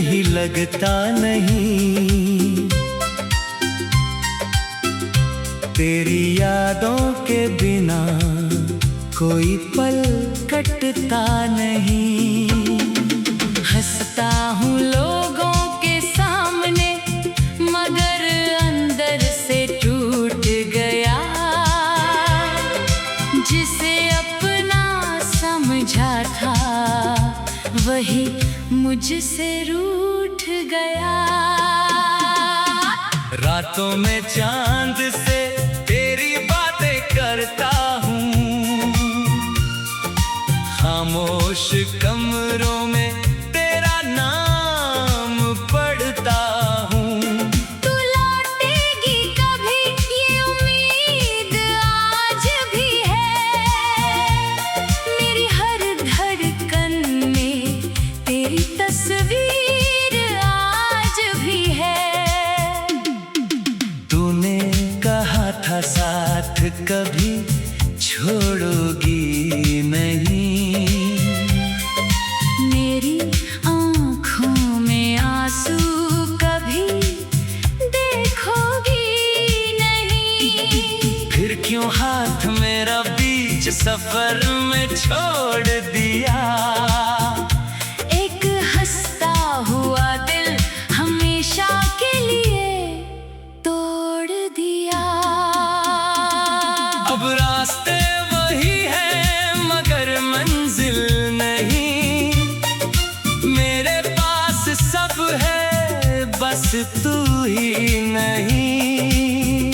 कहीं लगता नहीं। तेरी यादों के बिना कोई पल कटता नहीं। हंसता हूँ लोगों के सामने मगर अंदर से टूट गया। जिसे अपना समझा था वही मुझसे रूठ गया। रातों में चांद से तेरी बातें करता हूँ। खामोश कमरों में तेरा नाम पढ़ता हूँ। तू लौटेगी कभी ये उम्मीद आज भी है। मेरी हर धड़कन में तेरी तस्वीर आज भी है। तूने कहा था साथ कभी छोड़ोगी नहीं। मेरी आँखों में आंसू कभी देखोगी नहीं। फिर क्यों हाथ मेरा बीच सफर में छोड़ दिया। एक हंसता हुआ दिल हमेशा के लिए तोड़ दिया। अब रास्ते वही हैं मगर मंजिल नहीं। मेरे पास सब है बस तू ही नहीं।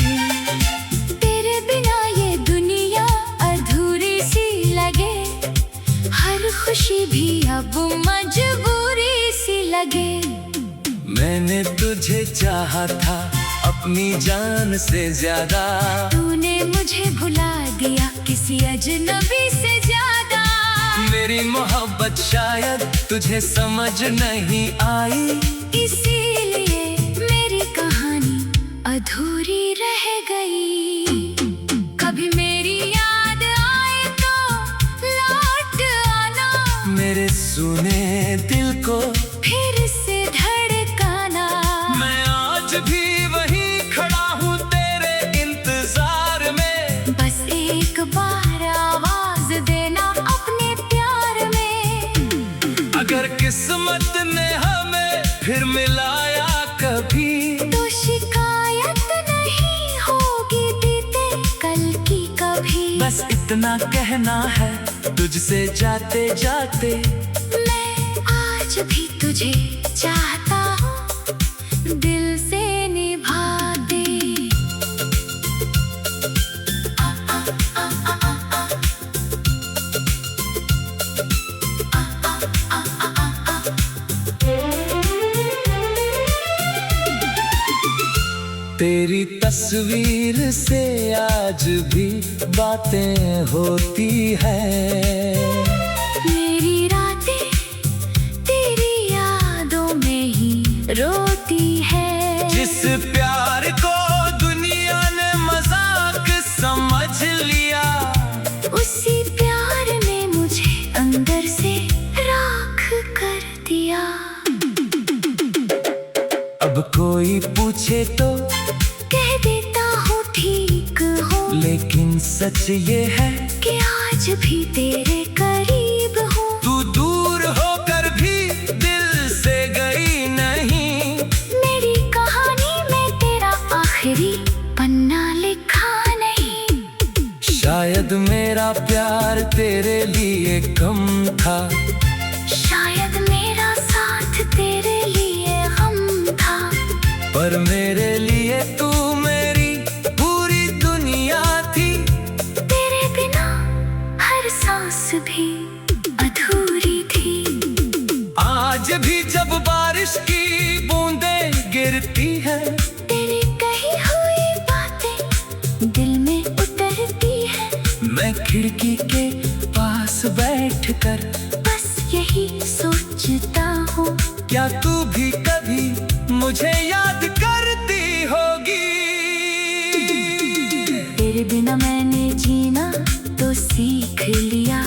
तेरे बिना ये दुनिया अधूरी सी लगे। हर खुशी भी अब मजबूरी सी लगे। मैंने तुझे चाहा था अपनी जान से ज्यादा। तूने मुझे भुला दिया किसी अजनबी से ज्यादा। मेरी मोहब्बत शायद तुझे समझ नहीं आई। इसीलिए मेरी कहानी अधूरी रह गई। कभी मेरी याद आए तो लौट आना। मेरे सुने दिल को फिर से धड़काना। मैं आज भी वहीं खड़ा हूँ तेरे इंतजार में। बस एक बार आवाज देना अपने प्यार में। अगर किस्मत ने हमें फिर मिलाया कभी तो शिकायत नहीं होगी बीते कल की कभी। बस इतना कहना है तुझसे जाते जाते। मैं आज भी तुझे चाहता हूँ दिल से निभा दे। तेरी तस्वीर से आज भी बातें होती है। मेरी रातें तेरी यादों में ही रोती है। जिस प्यार को दुनिया ने मजाक समझ लिया। उसी प्यार ने मुझे अंदर से राख कर दिया। अब कोई पूछे तो कह देता हूँ ठीक हूँ। लेकिन सच ये है कि आज भी तेरे करीब हूँ। तू दूर होकर भी दिल से गई नहीं। मेरी कहानी में तेरा आखिरी पन्ना लिखा नहीं। शायद मेरा प्यार तेरे लिए कम था। शायद मेरा साथ तेरे लिए गम था। पर मेरे लिए तू मेरी पूरी दुनिया थी। तेरे बिना हर सांस भी अधूरी थी। आज भी जब बारिश की बूंदें गिरती है। तेरी कही हुई बातें दिल में उतरती है। मैं खिड़की के पास बैठकर बस यही सोचता हूँ। क्या तू भी कभी मुझे याद करती होगी। तेरे बिना मैंने जीना तो सीख लिया।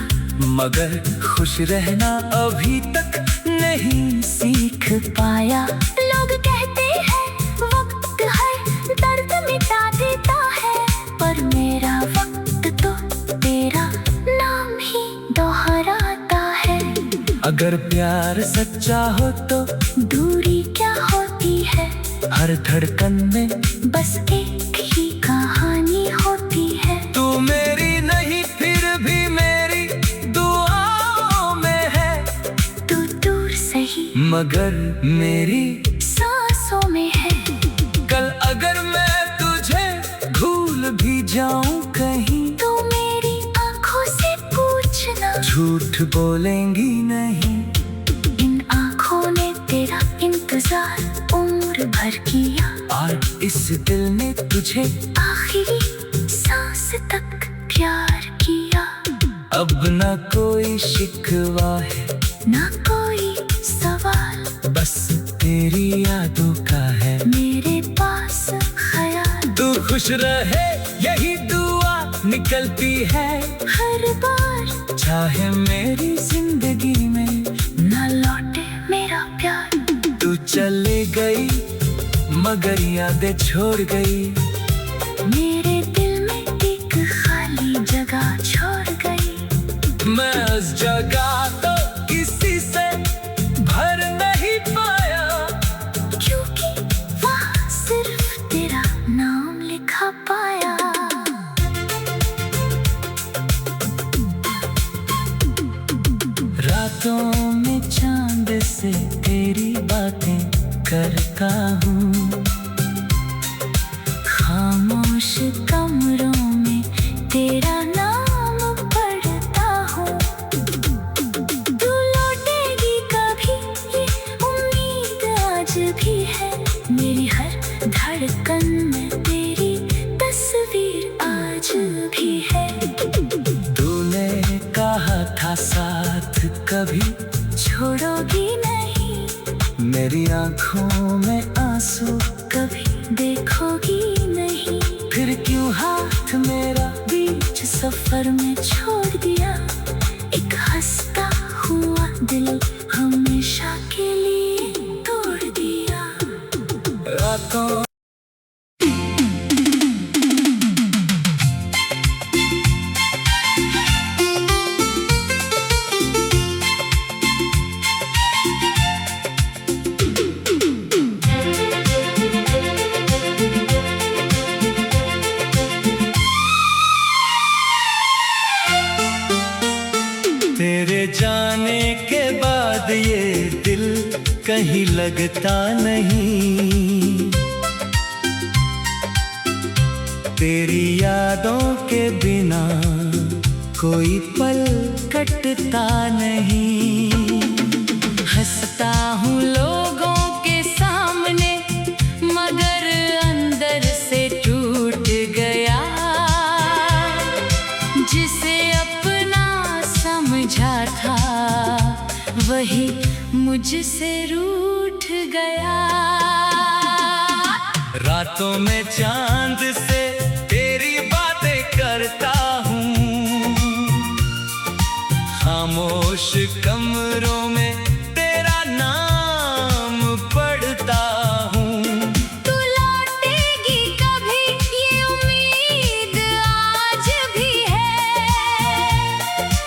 मगर खुश रहना अभी तक नहीं सीख सीख पाया। लोग कहते हैं वक्त हर दर्द मिटा देता है, पर मेरा वक्त तो तेरा नाम ही दोहराता है। अगर प्यार सच्चा हो तो दूरी क्या होती है, हर धड़कन में बस एक ही कहानी होती है। तू मेरी नहीं फिर भी मेरी दुआओं में है, तू दूर सही मगर मेरी सांसों में है। कल अगर मैं तुझे भूल भी जाऊं कहीं, तू मेरी आंखों से पूछना झूठ बोलेंगी नहीं। इन आंखों ने तेरा इंतजार उम्र भर किया, और इस दिल ने तुझे आखिरी सांस तक प्यार किया। अब न कोई शिकवा है, ना कोई सवाल, बस तेरी यादों का है मेरे पास ख्याल। तू खुश रहे यही दुआ निकलती है हर बार चाहे मेरी जिंदगी में न लौटे मेरा प्यार। तू चले गई मगर यादें छोड़ गई, मेरे दिल में एक खाली जगह छोड़ गई। मैं उस जगह तो किसी से भर नहीं पाया, क्योंकि वहाँ सिर्फ तेरा नाम लिखा पाया। रातों में चांद से तेरी बातें करता हूँ, खामोश कमरों में तेरा नाम पढ़ता हूँ। तू लौटेगी कभी ये उम्मीद आज भी है, मेरी हर धड़कन में तेरी तस्वीर आज भी है। तूने कहा था साथ कभी छोड़ोगी नहीं, मेरी आंखों में आंसू कभी देखोगी नहीं। फिर क्यों हाथ मेरा बीच सफर में छोड़ दिया, एक हंसता हुआ दिल हमेशा के लिए तोड़ दिया। रातों तेरे जाने के बाद ये दिल कहीं लगता नहीं, तेरी यादों के बिना कोई पल कटता नहीं। हंसता हूँ लोगों के सामने मगर अंदर से टूट गया, जिसे अपना समझा था वही मुझसे रूठ गया। रातों में चांद से तेरी बातें करता हूँ, खामोश कमरों में तेरा नाम पढ़ता हूँ। तू लौटेगी कभी ये उम्मीद आज भी है,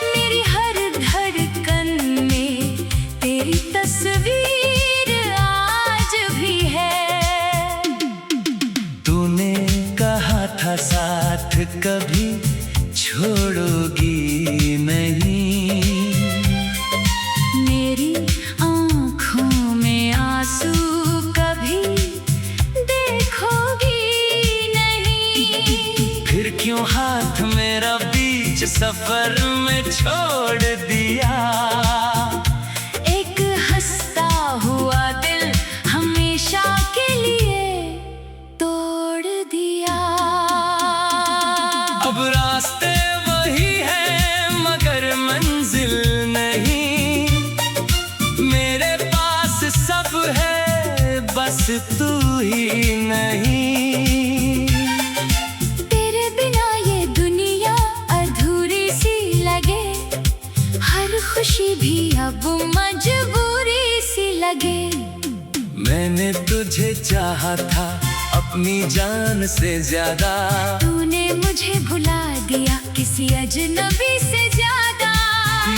मेरी हर धड़कन में तेरी तस्वीर आज भी है। तूने कहा था साथ कभी छोड़ोगी नहीं, मेरी आँखों में आंसू कभी देखोगी नहीं। फिर क्यों हाथ मेरा बीच सफर में छोड़ दिया, एक हंसता हुआ दिल हमेशा के लिए तोड़ दिया। अब रास्ते वही हैं मगर मंजिल नहीं, मेरे पास सब है बस तू ही नहीं। तेरे बिना ये दुनिया अधूरी सी लगे, हर खुशी भी मैंने तुझे चाहा था अपनी जान से ज्यादा। तूने मुझे भुला दिया किसी अजनबी से ज्यादा।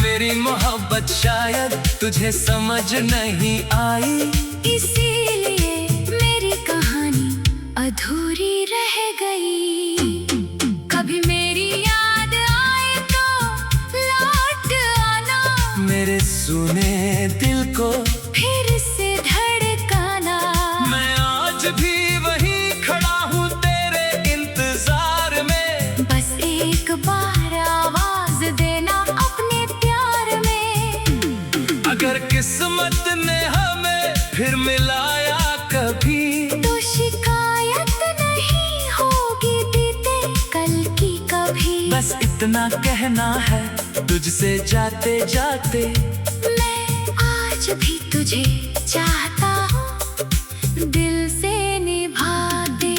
मेरी मोहब्बत शायद तुझे समझ नहीं आई, इसीलिए मेरी कहानी अधूरी रह गई। कभी मेरी याद आए तो लौट आना, मेरे सुने दिल को फिर से धड़काना। मैं आज भी वहीं खड़ा हूँ तेरे इंतजार में। बस एक बार आवाज देना अपने प्यार में। अगर किस्मत ने हमें फिर मिलाया कभी, तो शिकायत नहीं होगी बीते कल की कभी। बस इतना कहना है तुझसे जाते जाते, मैं आज भी तुझे चाहता हूँ दिल से निभा दे।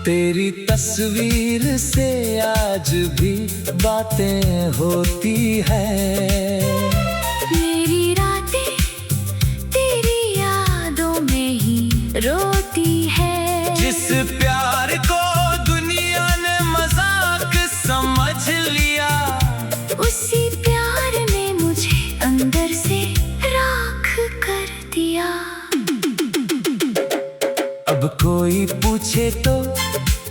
तेरी तस्वीर से आज भी बातें होती है। मेरी रातें तेरी यादों में ही रोती है। जिस प्यार को दुनिया ने मजाक समझ लिया, उसी प्यार ने मुझे अंदर से राख कर दिया। अब कोई पूछे तो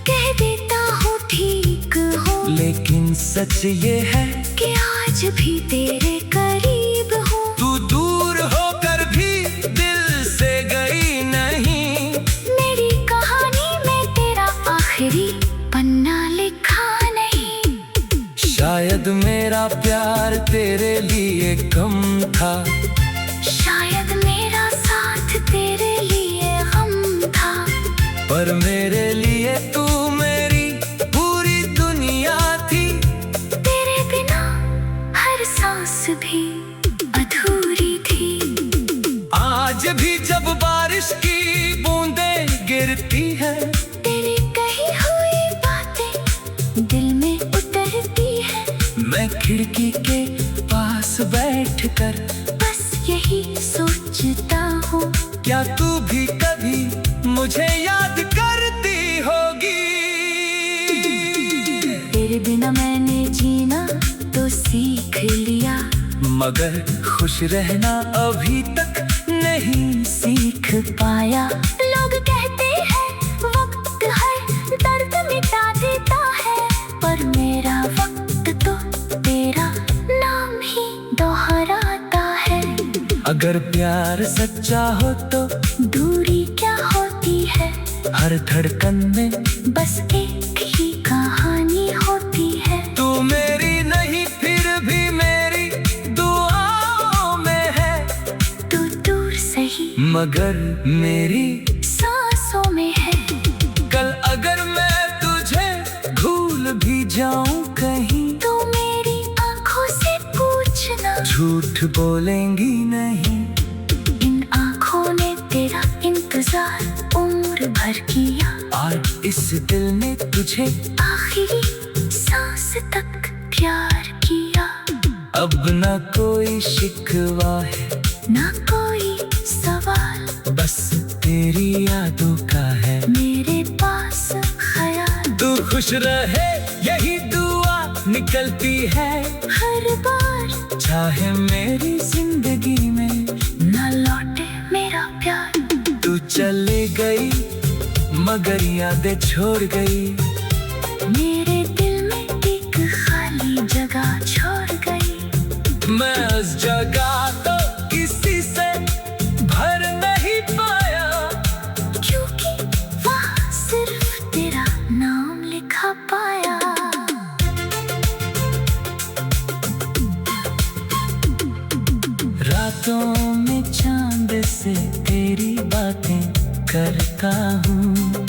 कह देता हूँ ठीक हो, लेकिन सच ये है कि आज भी तेरे करीब हूँ। तू दूर होकर भी दिल से गई नहीं। मेरी कहानी में तेरा आखिरी पन्ना लिखा नहीं। शायद मेरा प्यार तेरे लिए कम था, शायद मेरा साथ तेरे लिए गम था। पर मेरे लिए तू मेरी पूरी दुनिया थी। तेरे बिना हर सांस भी अधूरी थी। आज भी जब बारिश की बूंदें गिरती है, तेरी कही हुई बातें दिल में उतरती है। मैं खिड़की के पास बैठकर बस यही सोचता हूँ, क्या तू भी कभी मुझे याद करती होगी। तेरे बिना मैंने जीना तो सीख लिया, मगर खुश रहना अभी तक नहीं सीख पाया। लोग कहते हैं वक्त हर दर्द मिटा देता है, पर मेरा वक्त तो तेरा नाम ही दोहराता है। अगर प्यार सच्चा हो तो दूरी क्या होती है, हर धड़कन में बस एक ही कहानी होती है। तू मेरी नहीं फिर भी मेरी दुआओं में है। तू दूर सही मगर मेरी सांसों में है। कल अगर मैं तुझे भूल भी जाऊं कहीं, तो मेरी आंखों से पूछना, झूठ बोलेंगी नहीं। इन आंखों ने तेरा इंतजार उम्र भर किया। और इस दिल ने तुझे आखिरी सांस तक प्यार किया। अब न कोई शिकवा है, ना कोई सवाल, बस तेरी यादों का है मेरे पास ख्याल। तू खुश रहे यही दुआ निकलती है हर बार, चाहे मेरी जिंदगी में न लौटे मेरा प्यार। तू चले गई मगर यादें छोड़ गई, मेरे दिल में एक खाली जगह छोड़ गई। मैं उस जगह तो किसी से भर नहीं पाया, क्योंकि वहाँ सिर्फ तेरा नाम लिखा पाया। रातों में चांद से तेरी बातें करता हूँ,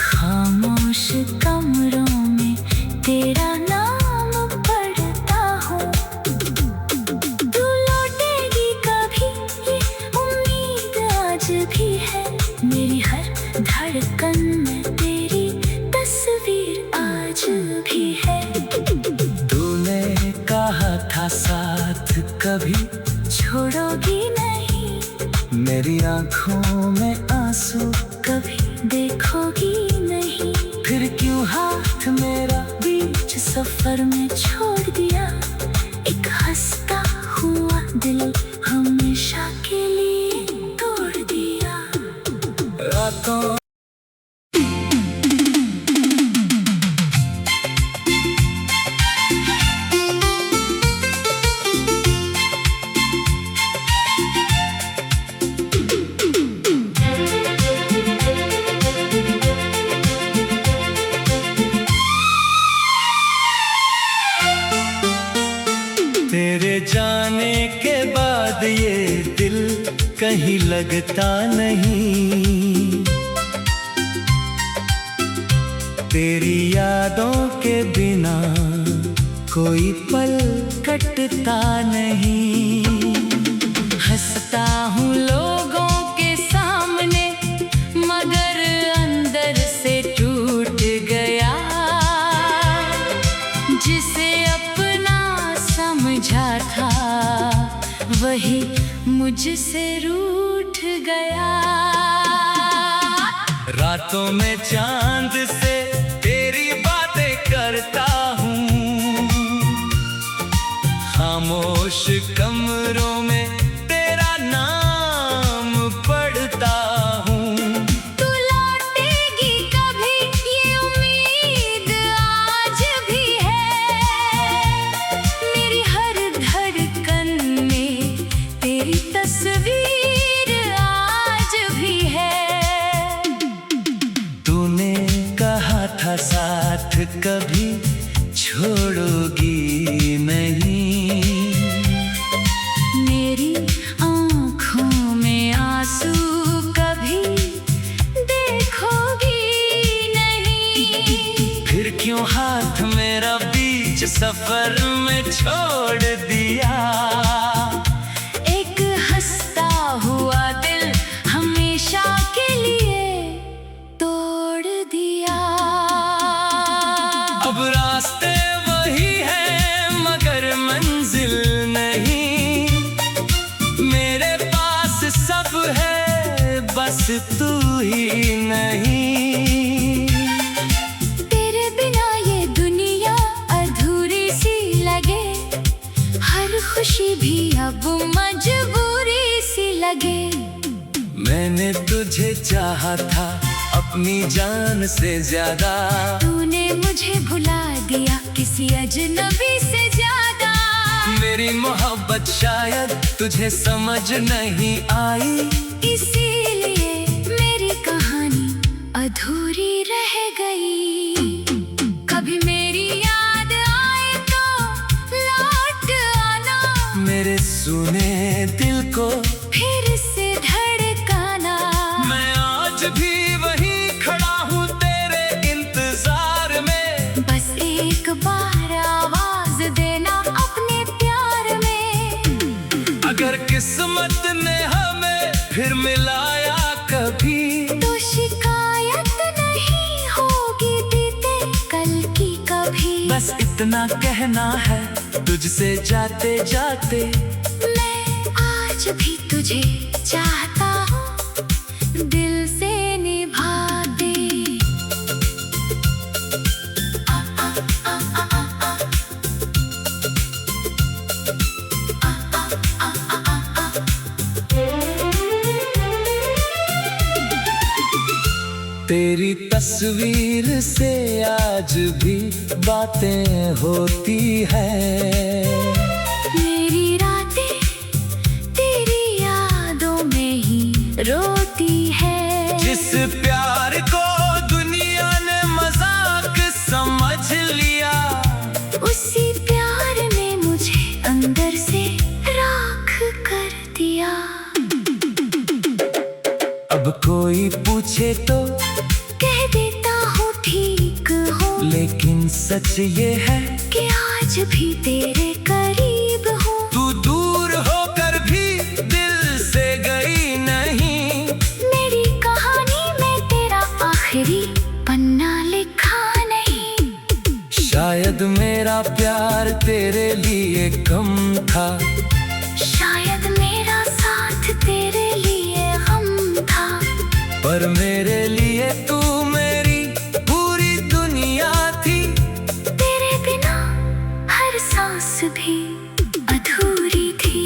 खामोश कमरों में तेरा नाम पढ़ता हूँ। तू लौटेगी कभी ये उम्मीद आज भी है, में तेरी तस्वीर आज भी है। तूने कहा था साथ कभी छोड़ोगी नहीं, मेरी आंखों में आंसू कभी देखोगी नहीं। फिर क्यों हाथ मेरा बीच सफर में छोड़ दिया, एक हंसता हुआ दिल हमेशा के लिए तोड़ दिया। रातों तेरे जाने के बाद ये दिल कहीं लगता नहीं। तेरी यादों के बिना कोई पल कटता नहीं। हंसता हूँ लोगों के सामने, मगर अंदर से टूट गया। जिसे अपना समझा था वही मुझसे रूठ गया। रातों में चांद से तेरी बातें करता हूँ, खामोश कमरों में तेरा नाम पढ़ता हूँ। तू लौटेगी कभी ये उम्मीद आज भी है। मेरी हर धड़कन में तेरी तस्वीर आज भी है। तूने कहा था साथ कभी छोड़ोगी नहीं, मेरी आँखों में आंसू कभी देखोगी नहीं। फिर क्यों हाथ मेरा बीच सफर में छोड़ दिया। एक हंसता हुआ दिल हमेशा के लिए तोड़ दिया। अब रास्ते वही हैं मगर मंजिल नहीं। मेरे पास सब है बस तू ही नहीं। तेरे बिना ये दुनिया अधूरी सी लगे, हर खुशी भी अब मजबूरी सी लगे। मैंने तुझे चाहा था अपनी जान से ज्यादा, तूने मुझे भुला दिया किसी अजनबी से ज्यादा। मेरी मोहब्बत शायद तुझे समझ नहीं आई, इसीलिए मेरी कहानी अधूरी रह गई। कभी मेरी याद आए तो लौट आना, मेरे सुने दिल को फिर से धड़काना। मैं आज भी वहीं खड़ा हूँ तेरे इंतजार में। बस एक बार आवाज देना अपने प्यार में। अगर किस्मत ने हमें फिर मिलाया कभी, तो शिकायत नहीं होगी बीते कल की कभी। बस इतना कहना है तुझसे जाते जाते, मैं आज भी तुझे चाहता हूँ, दिल से निभा दे। तेरी तस्वीर से आज भी बातें होती है। मेरी रातें तेरी यादों में ही रोती है। जिस प्यार को दुनिया ने मजाक समझ लिया, उसी प्यार ने मुझे अंदर से राख कर दिया। अब कोई पूछे तो कह देता हूँ ठीक हूँ, लेकिन सच ये है कि आज भी तेरे करीब हूँ। तू दूर होकर भी दिल से गई नहीं। मेरी कहानी में तेरा आखिरी पन्ना लिखा नहीं। शायद मेरा प्यार तेरे लिए कम था, शायद मेरा साथ तेरे लिए गम था। पर मेरे लिए तू मेरी पूरी दुनिया थी। तेरे बिना हर सांस भी अधूरी थी।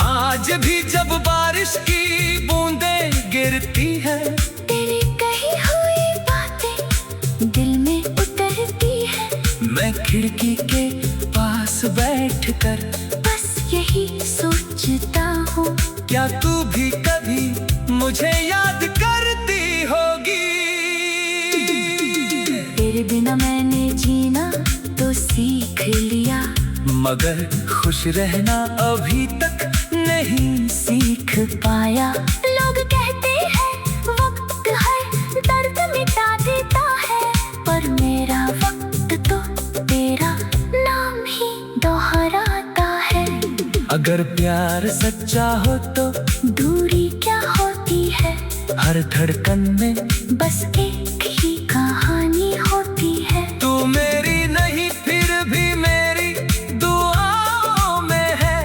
आज भी जब बारिश की बूंदें गिरती है, तेरी कही हुई बातें दिल में उतरती है। मैं खिड़की के पास बैठकर बस यही सोचता हूँ, क्या तू भी कभी मुझे याद करती होगी। तेरे बिना मैंने जीना तो सीख लिया, मगर खुश रहना अभी तक नहीं सीख पाया। लोग कहते हैं वक्त हर दर्द मिटा देता है, पर मेरा वक्त तो तेरा नाम ही दोहराता है। अगर प्यार सच्चा हो तो दूरी क्या होती है, हर धड़कन में बस एक ही कहानी होती है। तू मेरी नहीं फिर भी मेरी दुआओं में है,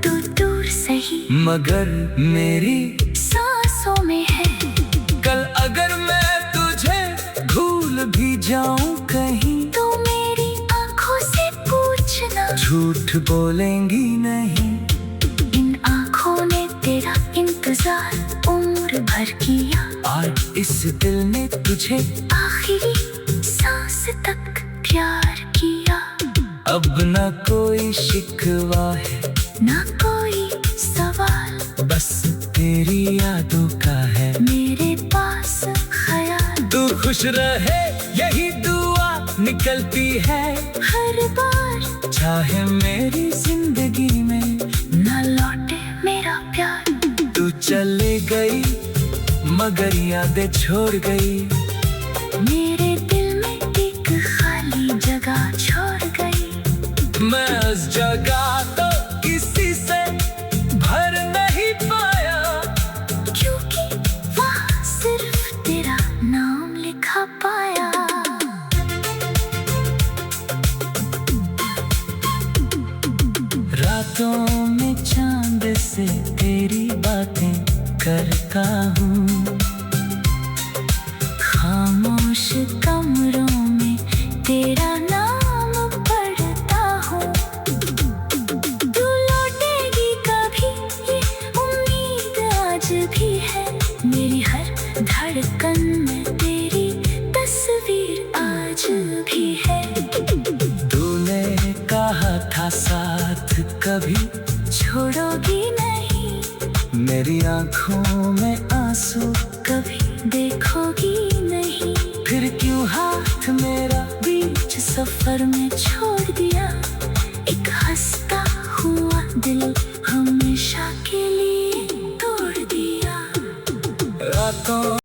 तू दूर सही मगर मेरी सांसों में है। कल अगर मैं तुझे भूल भी जाऊं कहीं, तू मेरी आंखों से पूछना, झूठ बोलेंगी नहीं। इन आंखों ने तेरा इंतजार उम्र भर किया, और इस दिल ने तुझे आखिरी सांस तक प्यार किया। अब न कोई शिकवा है, ना कोई सवाल, बस तेरी यादों का है मेरे पास ख्याल। तू खुश रहे यही दुआ निकलती है हर बार चाहे मेरी जिंदगी में न लौटे मेरा प्यार। तू चले गई मगर यादें छोड़ गई, मेरे दिल में एक खाली जगह छोड़ गई। मैं उस जगह तो किसी से भर नहीं पाया, क्योंकि वहाँ सिर्फ तेरा नाम लिखा पाया। रातों में चांद से तेरी बातें करता हूँ, खामोश कमरों में तेरा नाम पढ़ता हूँ। तू लौटेगी कभी ये उम्मीद आज भी है, मेरी हर धड़कन में तेरी तस्वीर आज भी है। तूने कहा था साथ कभी छोड़ोगी नहीं, मेरी आंखों में आंसू कभी देखोगी नहीं। फिर क्यों हाथ मेरा बीच सफर में छोड़ दिया, एक हंसता हुआ दिल हमेशा के लिए तोड़ दिया। रातों